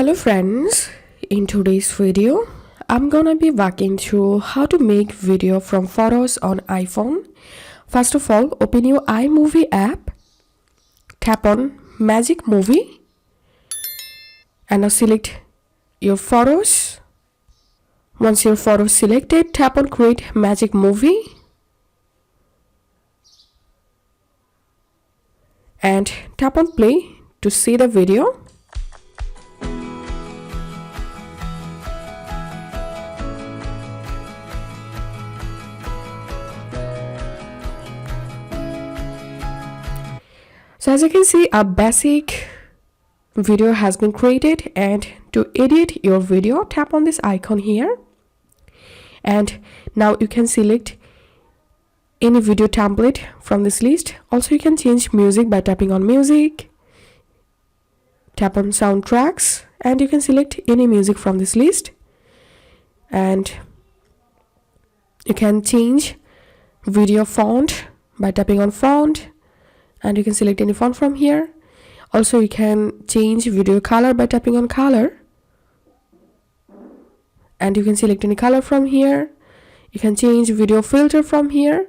Hello friends, in today's video I'm gonna be walking through how to make video from photos on iPhone. First of all, open your iMovie app, tap on Magic Movie and now select your photos. Once your photo is selected, tap on Create Magic Movie and tap on Play to see the video. So as you can see, a basic video has been created, and to edit your video, tap on this icon here and now you can select any video template from this list. Also, you can change music by tapping on music, tap on soundtracks and you can select any music from this list, and you can change video font by tapping on font and you can select any font from here. Also, you can change video color by tapping on color and you can select any color from here. You can change video filter from here,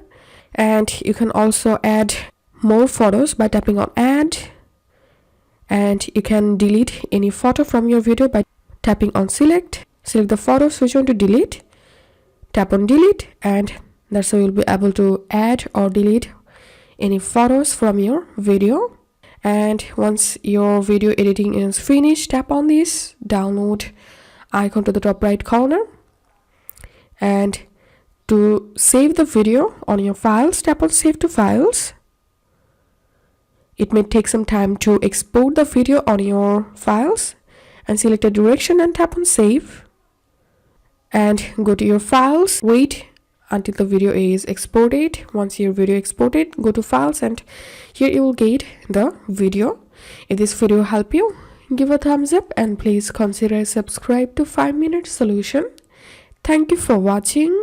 and you can also add more photos by tapping on add, and you can delete any photo from your video by tapping on select the photos which you want to delete, tap on delete, and that's how you'll be able to add or delete any photos from your video. And once your video editing is finished, tap on this download icon to the top right corner, and to save the video on your files, tap on save to files. It may take some time to export the video on your files, and select a direction and tap on save and go to your files. Wait until the video is exported. Once your video exported, go to files and here you will get the video. If this video helped you, give a thumbs up and please consider subscribe to 5 Minute Solution. Thank you for watching.